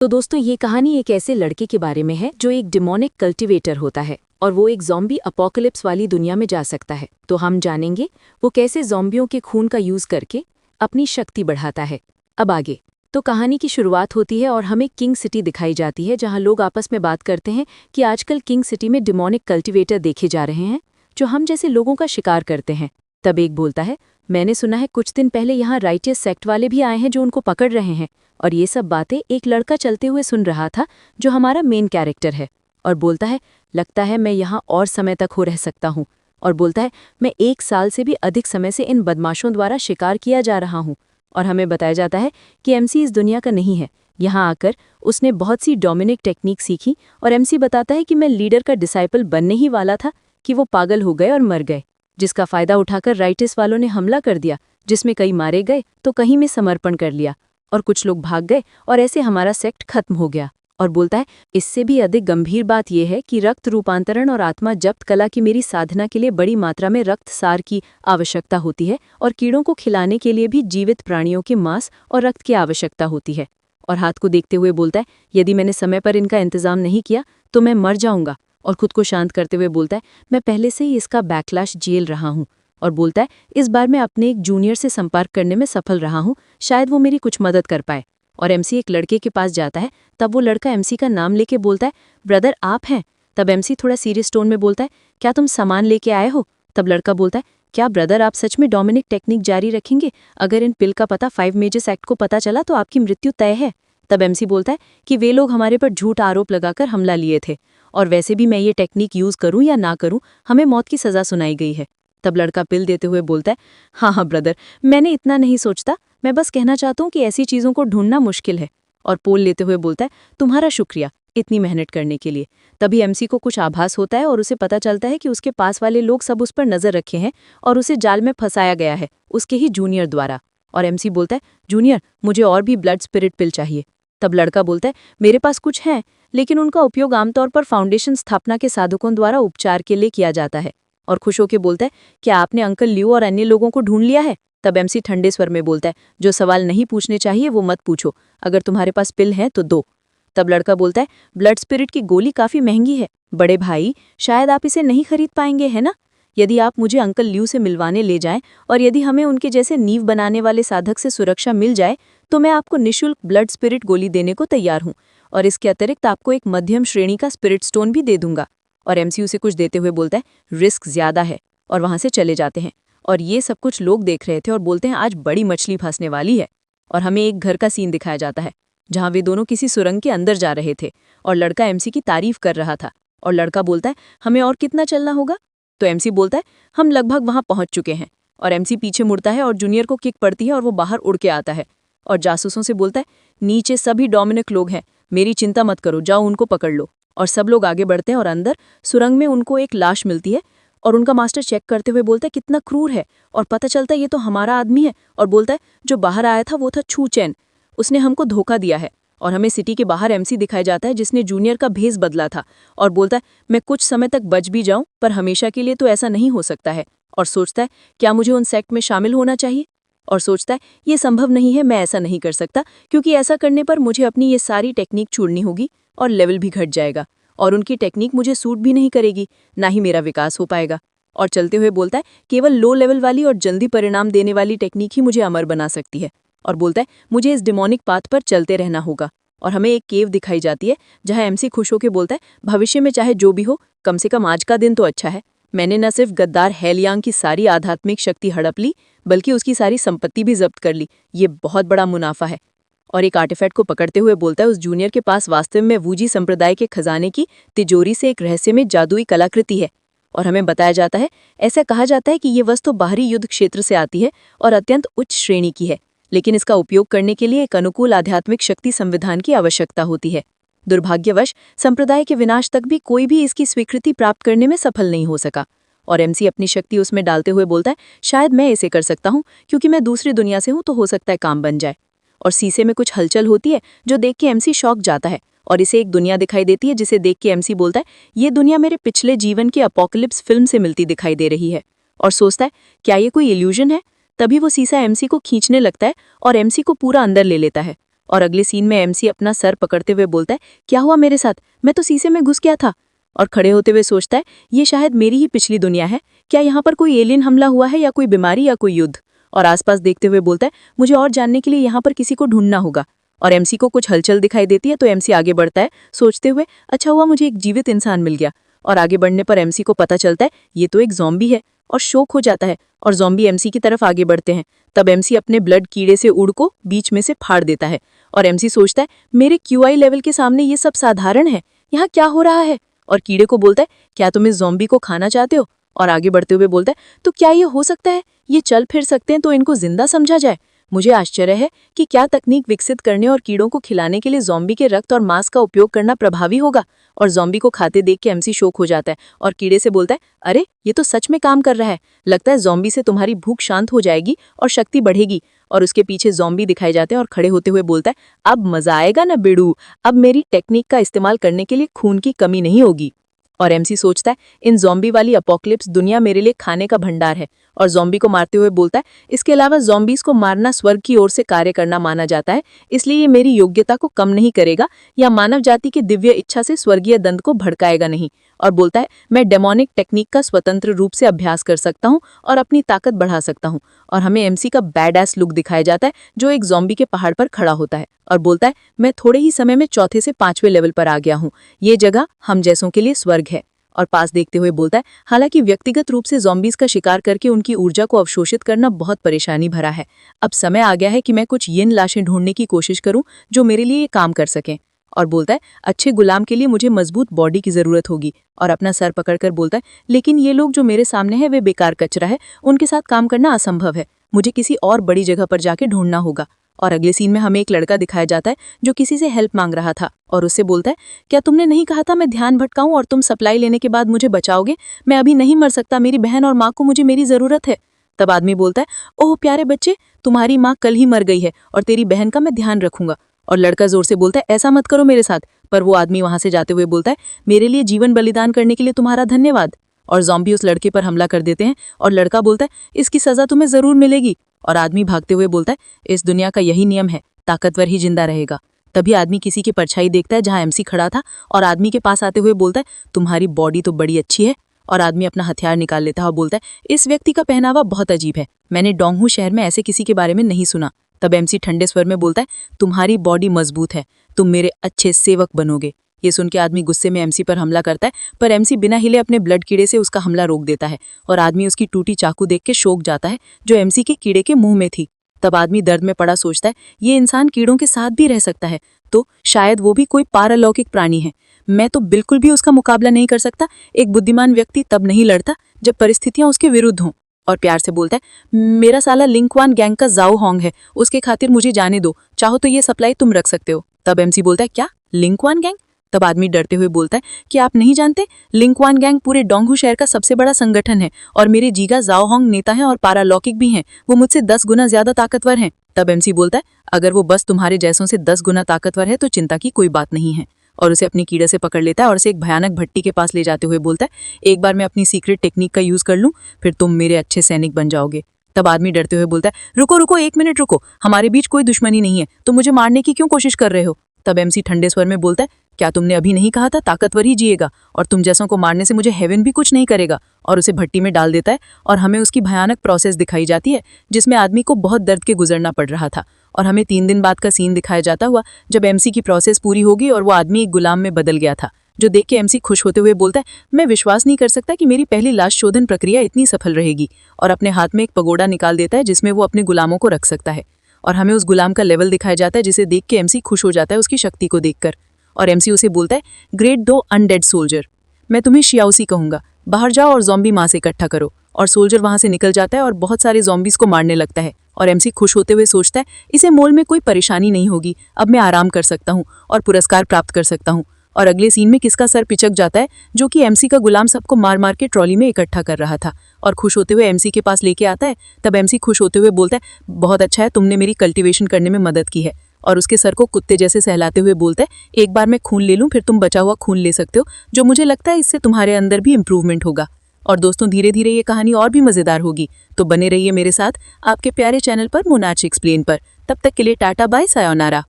तो दोस्तों ये कहानी एक ऐसे लड़के के बारे में है जो एक डिमोनिक कल्टिवेटर होता है और वो एक ज़ॉम्बी अपोकलिप्स वाली दुनिया में जा सकता है। तो हम जानेंगे वो कैसे ज़ॉम्बियों के खून का यूज़ करके अपनी शक्ति बढ़ाता है। अब आगे तो कहानी की शुरुआत होती है और हमें किंग सिटी दिखाई जाती है, जहाँ लोग आपस में बात करते हैं कि आजकल किंग सिटी में डिमोनिक कल्टिवेटर देखे जा रहे हैं जो हम जैसे लोगों का शिकार करते हैं। तब एक बोलता है, मैंने सुना है कुछ दिन पहले यहाँ राइटियस सेक्ट वाले भी आए हैं जो उनको पकड़ रहे हैं। और ये सब बातें एक लड़का चलते हुए सुन रहा था जो हमारा मेन कैरेक्टर है, और बोलता है, लगता है मैं यहाँ और समय तक हो रह सकता हूँ। और बोलता है, मैं 1 साल से भी अधिक समय से इन बदमाशों द्वारा शिकार किया जा रहा हूँ। और हमें बताया जाता है कि एमसी इस दुनिया का नहीं है। यहाँ आकर उसने बहुत सी डोमिनिक टेक्निक सीखी और एमसी बताता है कि मैं लीडर का डिसाइपल बनने ही वाला था कि वो पागल हो गए और मर गए, जिसका फायदा उठाकर राइटिस वालों ने हमला कर दिया, जिसमें कई मारे गए तो कहीं में समर्पण कर लिया और कुछ लोग भाग गए और ऐसे हमारा सेक्ट खत्म हो गया। और बोलता है, इससे भी अधिक गंभीर बात यह है कि रक्त रूपांतरण और आत्मा जब्त कला की मेरी साधना के लिए बड़ी मात्रा में रक्त सार की आवश्यकता होती है और कीड़ों को खिलाने के लिए भी जीवित प्राणियों के मांस और रक्त की आवश्यकता होती है। और हाथ को देखते हुए बोलता है, यदि मैंने समय पर इनका इंतजाम नहीं किया तो मैं मर जाऊंगा। और खुद को शांत करते हुए बोलता है, मैं पहले से ही इसका बैकलैश झेल रहा हूँ। और बोलता है, इस बार मैं अपने एक जूनियर से संपर्क करने में सफल रहा हूँ, शायद वो मेरी कुछ मदद कर पाए। और एमसी एक लड़के के पास जाता है। तब वो लड़का एमसी का नाम लेके बोलता है, ब्रदर आप हैं? तब एमसी थोड़ा सीरियस टोन में बोलता है, क्या तुम सामान लेके आए हो? तब लड़का बोलता है, क्या ब्रदर आप सच में डोमिनिक टेक्निक जारी रखेंगे? अगर इन पिल का पता 5 मेजर्स एक्ट को पता चला तो आपकी मृत्यु तय है। तब एमसी बोलता है कि वे लोग हमारे पर झूठ आरोप लगाकर हमला लिए थे, और वैसे भी मैं ये टेक्निक यूज करूं या ना करूं, हमें मौत की सजा सुनाई गई है। तब लड़का पिल देते हुए बोलता है, हाँ ब्रदर, मैंने इतना नहीं सोचता, मैं बस कहना चाहता हूँ कि ऐसी चीज़ों को ढूंढना मुश्किल है। और पोल लेते हुए बोलता है, तुम्हारा शुक्रिया इतनी मेहनत करने के लिए। तभी एमसी को कुछ आभास होता है और उसे पता चलता है कि उसके पास वाले लोग सब उस पर नजर रखे हैं और उसे जाल में फंसाया गया है उसके ही जूनियर द्वारा। और एमसी बोलता है, जूनियर मुझे और भी ब्लड स्पिरिट पिल चाहिए। तब लड़का बोलता है, मेरे पास कुछ है, लेकिन उनका उपयोग आमतौर पर फाउंडेशन स्थापना के साधकों द्वारा उपचार के लिए किया जाता है। और खुश होकर बोलता है, क्या आपने अंकल ल्यू और अन्य लोगों को ढूंढ लिया है? तब एमसी ठंडे स्वर में बोलता है, जो सवाल नहीं पूछने चाहिए वो मत पूछो, अगर तुम्हारे पास पिल है तो दो। तब लड़का बोलता है, ब्लड स्पिरिट की गोली काफी महंगी है बड़े भाई, शायद आप इसे नहीं खरीद पाएंगे, है ना? यदि आप मुझे अंकल ल्यू से मिलवाने ले जाएं और यदि हमें उनके जैसे नींव बनाने वाले साधक से सुरक्षा मिल जाए तो मैं आपको निःशुल्क ब्लड स्पिरिट गोली देने को तैयार हूँ, और इसके अतिरिक्त आपको एक मध्यम श्रेणी का स्पिरिट स्टोन भी दे दूंगा। और एमसी उसे कुछ देते हुए बोलता है, रिस्क ज्यादा है, और वहां से चले जाते हैं। और ये सब कुछ लोग देख रहे थे और बोलते हैं, आज बड़ी मछली फंसने वाली है। और हमें एक घर का सीन दिखाया जाता है जहां वे दोनों किसी सुरंग के अंदर जा रहे थे और लड़का एमसी की तारीफ कर रहा था। और लड़का बोलता है, हमें और कितना चलना होगा? तो एमसी बोलता है, हम लगभग वहां पहुंच चुके हैं। और एमसी पीछे मुड़ता है और जूनियर को किक पड़ती है और वो बाहर उड़ के आता है और जासूसों से बोलता है, नीचे सभी डोमिनिक लोग हैं, मेरी चिंता मत करो, जाओ उनको पकड़ लो। और सब लोग आगे बढ़ते हैं और अंदर सुरंग में उनको एक लाश मिलती है और उनका मास्टर चेक करते हुए बोलता है, कितना क्रूर है। और पता चलता है ये तो हमारा आदमी है, और बोलता है, जो बाहर आया था वो था छू चैन, उसने हमको धोखा दिया है। और हमें सिटी के बाहर एमसी दिखाया जाता है जिसने जूनियर का भेष बदला था और बोलता है, मैं कुछ समय तक बच भी जाऊं पर हमेशा के लिए तो ऐसा नहीं हो सकता है। और सोचता है, क्या मुझे उन सेक्ट में शामिल होना चाहिए? और सोचता है, ये संभव नहीं है, मैं ऐसा नहीं कर सकता, क्योंकि ऐसा करने पर मुझे अपनी ये सारी टेक्निक छोड़नी होगी और लेवल भी घट जाएगा और उनकी टेक्निक मुझे सूट भी नहीं करेगी, ना ही मेरा विकास हो पाएगा। और चलते हुए बोलता है, केवल लो लेवल वाली और जल्दी परिणाम देने वाली टेक्निक ही मुझे अमर बना सकती है। और बोलता है, मुझे इस डिमोनिक पाथ पर चलते रहना होगा। और हमें एक केव दिखाई जाती है जहां एमसी खुश होकर बोलता है, भविष्य में चाहे जो भी हो, कम से कम आज का दिन तो अच्छा है। मैंने न सिर्फ गद्दार हेलियांग की सारी आध्यात्मिक शक्ति हड़प ली, बल्कि उसकी सारी संपत्ति भी जब्त कर ली। ये बहुत बड़ा मुनाफा है। और एक आर्टिफैक्ट को पकड़ते हुए बोलता है, उस जूनियर के पास वास्तव में वूजी संप्रदाय के खजाने की तिजोरी से एक रहस्यमय जादुई कलाकृति है। और हमें बताया जाता है, ऐसा कहा जाता है कि ये वस्तु बाहरी युद्ध क्षेत्र से आती है और अत्यंत उच्च श्रेणी की है, लेकिन इसका उपयोग करने के लिए एक अनुकूल आध्यात्मिक शक्ति संविधान की आवश्यकता होती है। दुर्भाग्यवश संप्रदाय के विनाश तक भी कोई भी इसकी स्वीकृति प्राप्त करने में सफल नहीं हो सका। और एमसी अपनी शक्ति उसमें डालते हुए बोलता है, शायद मैं इसे कर सकता हूँ, क्योंकि मैं दूसरी दुनिया से हूँ, तो हो सकता है काम बन जाए। और शीशे में कुछ हलचल होती है जो देख के एमसी शॉक जाता है और इसे एक दुनिया दिखाई देती है जिसे देख के एमसी बोलता है, ये दुनिया मेरे पिछले जीवन की अपोकलिप्स फिल्म से मिलती दिखाई दे रही है। और सोचता है, क्या ये कोई इल्यूजन है? तभी वो शीशा एमसी को खींचने लगता है और एमसी को पूरा अंदर ले लेता है और अगले सीन में एमसी अपना सर पकड़ते हुए बोलता है, क्या हुआ मेरे साथ, मैं तो शीशे में घुस गया था। और खड़े होते हुए सोचता है, ये शायद मेरी ही पिछली दुनिया है, क्या यहाँ पर कोई एलियन हमला हुआ है या कोई बीमारी या कोई युद्ध। और आसपास देखते हुए बोलता है, मुझे और जानने के लिए यहाँ पर किसी को ढूंढना होगा। और एमसी को कुछ हलचल दिखाई देती है तो एमसी आगे बढ़ता है सोचते हुए, अच्छा हुआ मुझे एक जीवित इंसान मिल गया। और आगे बढ़ने पर एमसी को पता चलता है ये तो एक ज़ॉम्बी है और शौक हो जाता है और ज़ॉम्बी एमसी की तरफ आगे बढ़ते हैं। तब एमसी अपने ब्लड कीड़े से उड़ को बीच में से फाड़ देता है और एमसी सोचता है, मेरे क्यूआई लेवल के सामने ये सब साधारण है, यहाँ क्या हो रहा है। और कीड़े को बोलता है, क्या तुम इस ज़ॉम्बी को खाना चाहते हो। और आगे बढ़ते हुए बोलता है, तो क्या ये हो सकता है, ये चल फिर सकते हैं तो इनको जिंदा समझा जाए। मुझे आश्चर्य है कि क्या तकनीक विकसित करने और कीड़ों को खिलाने के लिए ज़ॉम्बी के रक्त और मांस का उपयोग करना प्रभावी होगा। और ज़ॉम्बी को खाते देख के एमसी शौक हो जाता है और कीड़े से बोलता है, अरे ये तो सच में काम कर रहा है, लगता है ज़ॉम्बी से तुम्हारी भूख शांत हो जाएगी और शक्ति बढ़ेगी। और उसके पीछे ज़ॉम्बी दिखाए जाते हैं और खड़े होते हुए बोलता है, अब मजा आएगा ना बेड़ू, अब मेरी टेक्निक का इस्तेमाल करने के लिए खून की कमी नहीं होगी। और एमसी सोचता है, इन ज़ॉम्बी वाली अपोकलिप्स दुनिया मेरे लिए खाने का भंडार है। और ज़ॉम्बी को मारते हुए बोलता है, इसके अलावा ज़ॉम्बीज़ को मारना स्वर्ग की ओर से कार्य करना माना जाता है, इसलिए ये मेरी योग्यता को कम नहीं करेगा या मानव जाति की दिव्य इच्छा से स्वर्गीय दंड को भड़काएगा नहीं। और बोलता है, मैं डेमोनिक टेक्निक का स्वतंत्र रूप से अभ्यास कर सकता हूँ और अपनी ताकत बढ़ा सकता हूँ। और हमें एमसी का बैड एस लुक दिखाया जाता है जो एक ज़ॉम्बी के पहाड़ पर खड़ा होता है और बोलता है, मैं थोड़े ही समय में चौथे से 5वें लेवल पर आ गया हूँ, ये जगह हम जैसों के लिए स्वर्ग है। और पास देखते हुए बोलता है, हालांकि व्यक्तिगत रूप से ज़ॉम्बीज़ का शिकार करके उनकी ऊर्जा को अवशोषित करना बहुत परेशानी भरा है। अब समय आ गया है कि मैं कुछ यिन लाशें ढूंढने की कोशिश करूं जो मेरे लिए ये काम कर सकें। और बोलता है, अच्छे गुलाम के लिए मुझे मजबूत बॉडी की ज़रूरत होगी। और अपना सर पकड़कर बोलता है, लेकिन ये लोग जो मेरे सामने हैं वे बेकार कचरा है, उनके साथ काम करना असंभव है, मुझे किसी और बड़ी जगह पर जाके ढूंढना होगा। और अगले सीन में हमें एक लड़का दिखाया जाता है जो किसी से हेल्प मांग रहा था और उससे बोलता है, क्या तुमने नहीं कहा था मैं ध्यान भटकाऊं और तुम सप्लाई लेने के बाद मुझे बचाओगे, मैं अभी नहीं मर सकता, मेरी बहन और माँ को मुझे मेरी ज़रूरत है। तब आदमी बोलता है, ओह प्यारे बच्चे, तुम्हारी माँ कल ही मर गई है और तेरी बहन का मैं ध्यान रखूंगा। और लड़का जोर से बोलता है, ऐसा मत करो मेरे साथ। पर वो आदमी वहां से जाते हुए बोलता है, मेरे लिए जीवन बलिदान करने के लिए तुम्हारा धन्यवाद। और ज़ॉम्बी उस लड़के पर हमला कर देते हैं और लड़का बोलता है, इसकी सज़ा तुम्हें ज़रूर मिलेगी। और आदमी भागते हुए बोलता है, इस दुनिया का यही नियम है, ताकतवर ही जिंदा रहेगा। तभी आदमी किसी की परछाई देखता है जहां एमसी खड़ा था और आदमी के पास आते हुए बोलता है, तुम्हारी बॉडी तो बड़ी अच्छी है। और आदमी अपना हथियार निकाल लेता है और बोलता है, इस व्यक्ति का पहनावा बहुत अजीब है, मैंने डोंगहू शहर में ऐसे किसी के बारे में नहीं सुना। तब एमसी ठंडे स्वर में बोलता है, तुम्हारी बॉडी मजबूत है, तुम मेरे अच्छे सेवक बनोगे। ये सुन के आदमी गुस्से में एमसी पर हमला करता है, पर एमसी बिना हिले अपने ब्लड कीड़े से उसका हमला रोक देता है और आदमी उसकी टूटी चाकू देख के शौक जाता है जो एमसी के कीड़े के मुंह में थी। तब आदमी दर्द में पड़ा सोचता है, ये इंसान कीड़ों के साथ भी रह सकता है, तो शायद वो भी कोई पारलौकिक प्राणी है। मैं तो बिल्कुल भी उसका मुकाबला नहीं कर सकता। एक बुद्धिमान व्यक्ति तब नहीं लड़ता जब परिस्थितियां उसके विरुद्ध हों। और प्यार से बोलता है, मेरा साला लिंकवान गैंग का जाओ होंग है, उसके खातिर मुझे जाने दो, चाहो तो ये सप्लाई तुम रख सकते हो। तब एमसी बोलता है, क्या लिंकवान गैंग। तब आदमी डरते हुए बोलता है कि आप नहीं जानते, लिंकवान गैंग पूरे डोंगहू शहर का सबसे बड़ा संगठन है और मेरे जीगा जाओ होंग नेता हैं और पारालौकिक भी हैं, वो मुझसे 10 गुना ज्यादा ताकतवर हैं। तब एमसी बोलता है, अगर वो बस तुम्हारे जैसों से 10 गुना ताकतवर है तो चिंता की कोई बात नहीं है। और उसे अपनी कीड़े से पकड़ लेता है और उसे एक भयानक भट्टी के पास ले जाते हुए बोलता है, एक बार मैं अपनी सीक्रेट टेक्निक का यूज कर लूं, फिर तुम मेरे अच्छे सैनिक बन जाओगे। तब आदमी डरते हुए बोलता है, रुको रुको, 1 मिनट रुको, हमारे बीच कोई दुश्मनी नहीं है, तुम मुझे मारने की क्यों कोशिश कर रहे हो। तब एमसी ठंडे स्वर में बोलता है, क्या तुमने अभी नहीं कहा था ताकतवर ही जिएगा, और तुम जैसों को मारने से मुझे हेवन भी कुछ नहीं करेगा। और उसे भट्टी में डाल देता है और हमें उसकी भयानक प्रोसेस दिखाई जाती है जिसमें आदमी को बहुत दर्द के गुजरना पड़ रहा था। और हमें 3 दिन बाद का सीन दिखाया जाता हुआ जब एमसी की प्रोसेस पूरी होगी और वो आदमी एक गुलाम में बदल गया था, जो देख के एमसी खुश होते हुए बोलता है, मैं विश्वास नहीं कर सकता कि मेरी पहली लाश शोधन प्रक्रिया इतनी सफल रहेगी। और अपने हाथ में एक पगोड़ा निकाल देता है जिसमें वो अपने गुलामों को रख सकता है। और हमें उस गुलाम का लेवल दिखाया जाता है जिसे देख के एमसी खुश हो जाता है उसकी शक्ति को देखकर। और एमसी उसे बोलता है, ग्रेट 2 अनडेड सोल्जर, मैं तुम्हें शियाउसी कहूंगा, बाहर जाओ और ज़ॉम्बी माँ से इकट्ठा करो। और सोल्जर वहां से निकल जाता है और बहुत सारे ज़ॉम्बीज को मारने लगता है। और एमसी खुश होते हुए सोचता है, इसे मोल में कोई परेशानी नहीं होगी, अब मैं आराम कर सकता हूँ और पुरस्कार प्राप्त कर सकता हूँ। और अगले सीन में किसका सर पिचक जाता है, जो कि एमसी का गुलाम सबको मार मार के ट्रॉली में इकट्ठा कर रहा था और खुश होते हुए एमसी के पास लेके आता है। तब एमसी खुश होते हुए बोलता है, बहुत अच्छा है, तुमने मेरी कल्टीवेशन करने में मदद की है। और उसके सर को कुत्ते जैसे सहलाते हुए बोलता है, एक बार मैं खून ले लूं, फिर तुम बचा हुआ खून ले सकते हो, जो मुझे लगता है इससे तुम्हारे अंदर भी इम्प्रूवमेंट होगा। और दोस्तों, धीरे धीरे ये कहानी और भी मजेदार होगी, तो बने रहिए मेरे साथ आपके प्यारे चैनल पर मोनार्च एक्सप्लेन पर। तब तक के लिए टाटा बाय सायोनारा।